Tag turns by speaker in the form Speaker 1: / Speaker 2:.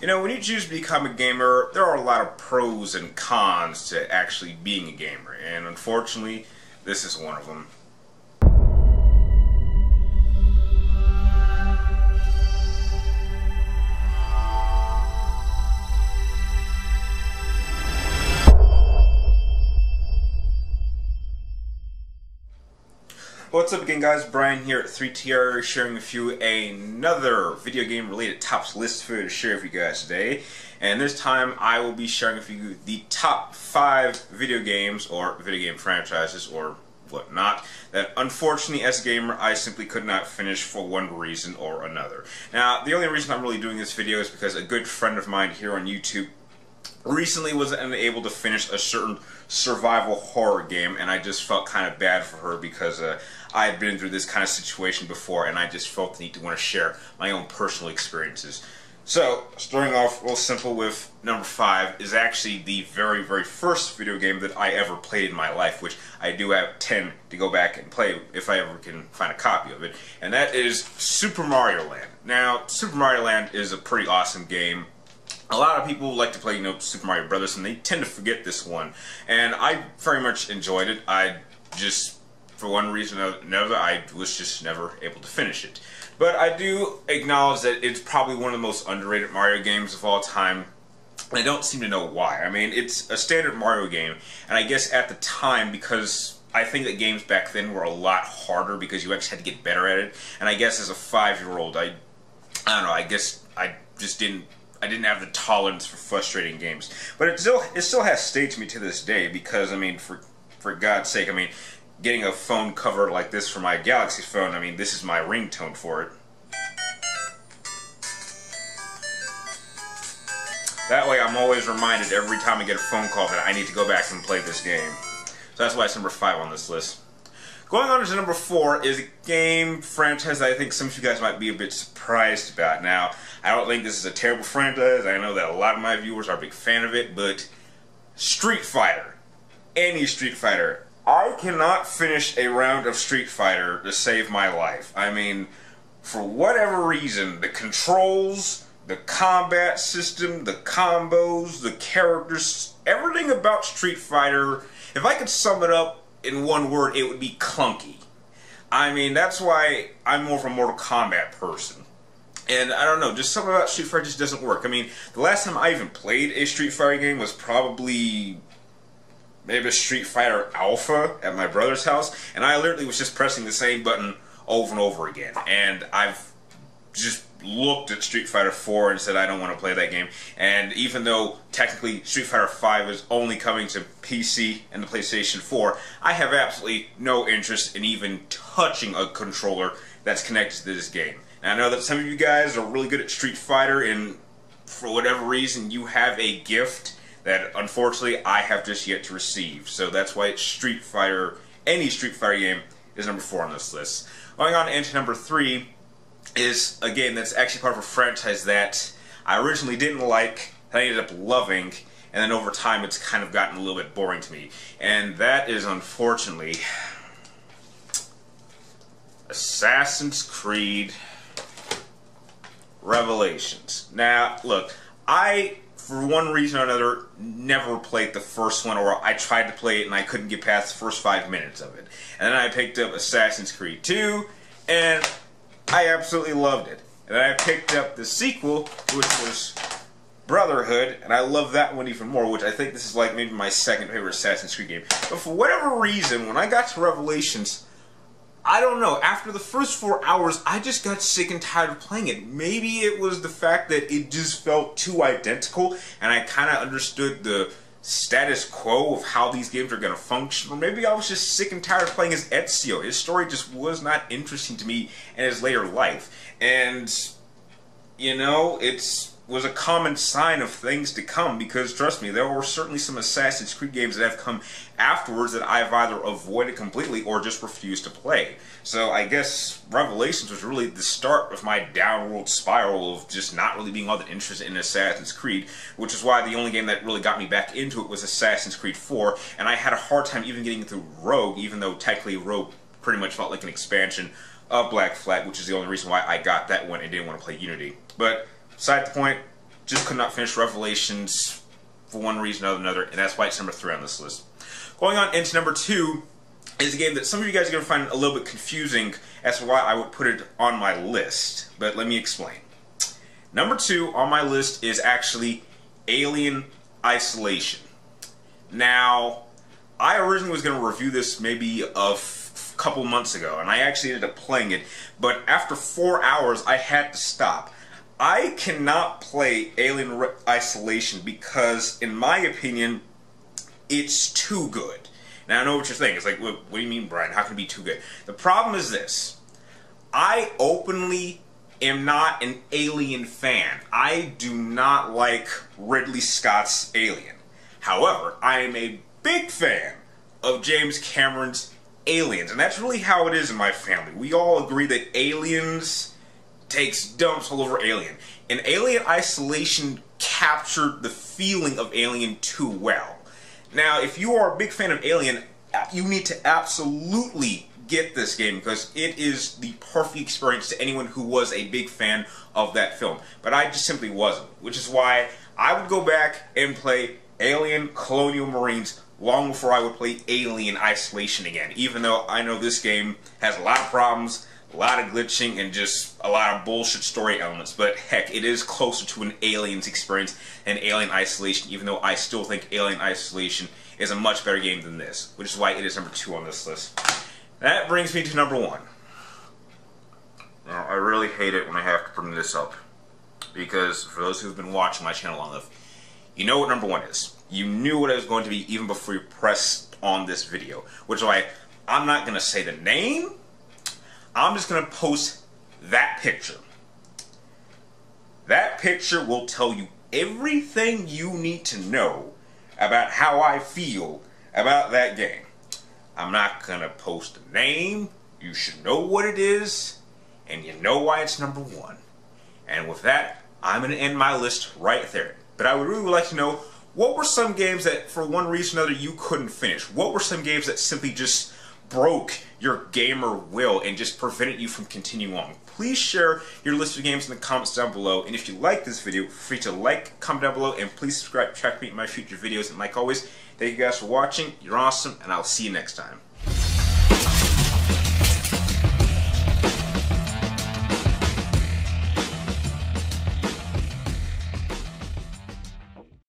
Speaker 1: You know, when you choose to become a gamer, there are a lot of pros and cons to actually being a gamer, and unfortunately, this is one of them. What's up again, guys? Brian here at 3TR, sharing with you another video game related tops list for you to share with you guys today. And this time I will be sharing with you the top 5 video games or video game franchises or whatnot that unfortunately as a gamer I simply could not finish for one reason or another. Now, the only reason I'm really doing this video is because a good friend of mine here on YouTube recently was unable to finish a certain survival horror game, and I just felt kind of bad for her because I had been through this kind of situation before, and I just felt the need to want to share my own personal experiences. So, starting off real simple with number 5 is actually the very, very first video game that I ever played in my life, which I do tend to go back and play if I ever can find a copy of it, and that is Super Mario Land. Now, Super Mario Land is a pretty awesome game. A lot of people like to play, you know, Super Mario Brothers, and they tend to forget this one. And I very much enjoyed it. I just, for one reason or another, I was just never able to finish it. But I do acknowledge that it's probably one of the most underrated Mario games of all time. I don't seem to know why. I mean, it's a standard Mario game, and I guess at the time, because I think that games back then were a lot harder because you actually had to get better at it. And I guess as a 5-year-old, I don't know, I guess I just didn't have the tolerance for frustrating games. But it still has stayed to me to this day because, I mean, for God's sake, I mean, getting a phone cover like this for my Galaxy phone, I mean, this is my ringtone for it. That way I'm always reminded every time I get a phone call that I need to go back and play this game. So that's why it's number 5 on this list. Going on to number 4 is a game franchise that I think some of you guys might be a bit surprised about. Now, I don't think this is a terrible franchise. I know that a lot of my viewers are a big fan of it, but Street Fighter. Any Street Fighter. I cannot finish a round of Street Fighter to save my life. I mean, for whatever reason, the controls, the combat system, the combos, the characters, everything about Street Fighter, if I could sum it up in one word, it would be clunky. I mean, that's why I'm more of a Mortal Kombat person. And I don't know, just something about Street Fighter just doesn't work. I mean, the last time I even played a Street Fighter game was probably maybe a Street Fighter Alpha at my brother's house, and I literally was just pressing the same button over and over again. And I've just looked at Street Fighter 4 and said I don't want to play that game. And even though technically Street Fighter 5 is only coming to PC and the PlayStation 4, I have absolutely no interest in even touching a controller that's connected to this game. Now, I know that some of you guys are really good at Street Fighter, and for whatever reason you have a gift that unfortunately I have just yet to receive. So that's why it's Street Fighter. Any Street Fighter game is number 4 on this list. Going on into number 3 is a game that's actually part of a franchise that I originally didn't like, that I ended up loving, and then over time it's kind of gotten a little bit boring to me. And that is, unfortunately, Assassin's Creed Revelations. Now, look, I, for one reason or another, never played the first one, or I tried to play it and I couldn't get past the first 5 minutes of it. And then I picked up Assassin's Creed 2, and I absolutely loved it. And then I picked up the sequel, which was Brotherhood, and I love that one even more, which I think this is like maybe my second favorite Assassin's Creed game. But for whatever reason, when I got to Revelations, I don't know, after the first 4 hours, I just got sick and tired of playing it. Maybe it was the fact that it just felt too identical, and I kind of understood the status quo of how these games are going to function. Or maybe I was just sick and tired of playing as Ezio. His story just was not interesting to me in his later life. And, you know, it was a common sign of things to come, because trust me, there were certainly some Assassin's Creed games that have come afterwards that I've either avoided completely or just refused to play. So I guess Revelations was really the start of my downward spiral of just not really being all that interested in Assassin's Creed, which is why the only game that really got me back into it was Assassin's Creed 4, and I had a hard time even getting through Rogue, even though technically Rogue pretty much felt like an expansion of Black Flag, which is the only reason why I got that one and didn't want to play Unity. But beside the point, just could not finish Revelations for one reason or another, and that's why it's number 3 on this list. Going on into number 2 is a game that some of you guys are going to find a little bit confusing as to why I would put it on my list, but let me explain. Number 2 on my list is actually Alien Isolation. Now, I originally was going to review this maybe a couple months ago, and I actually ended up playing it, but after 4 hours I had to stop. I cannot play Alien Isolation because, in my opinion, it's too good. Now, I know what you're thinking. It's like, what do you mean, Brian? How can it be too good? The problem is this. I openly am not an Alien fan. I do not like Ridley Scott's Alien. However, I am a big fan of James Cameron's Aliens, and that's really how it is in my family. We all agree that Aliens takes dumps all over Alien. And Alien Isolation captured the feeling of Alien too well. Now, if you are a big fan of Alien, you need to absolutely get this game because it is the perfect experience to anyone who was a big fan of that film. But I just simply wasn't, which is why I would go back and play Alien Colonial Marines long before I would play Alien Isolation again, even though I know this game has a lot of problems, a lot of glitching, and just a lot of bullshit story elements. But heck, it is closer to an Aliens experience than Alien Isolation, even though I still think Alien Isolation is a much better game than this, which is why it is number 2 on this list. That brings me to number 1. Now, I really hate it when I have to bring this up, because for those who've been watching my channel long enough, you know what number 1 is. You knew what it was going to be even before you pressed on this video, which is why I'm not going to say the name. I'm just going to post that picture. That picture will tell you everything you need to know about how I feel about that game. I'm not going to post the name. You should know what it is, and you know why it's number 1. And with that, I'm going to end my list right there. But I would really like to know, what were some games that, for one reason or another, you couldn't finish? What were some games that simply just broke your gamer will and just prevented you from continuing on? Please share your list of games in the comments down below. And if you like this video, feel free to like, comment down below, and please subscribe to track me in my future videos. And like always, thank you guys for watching. You're awesome, and I'll see you next time.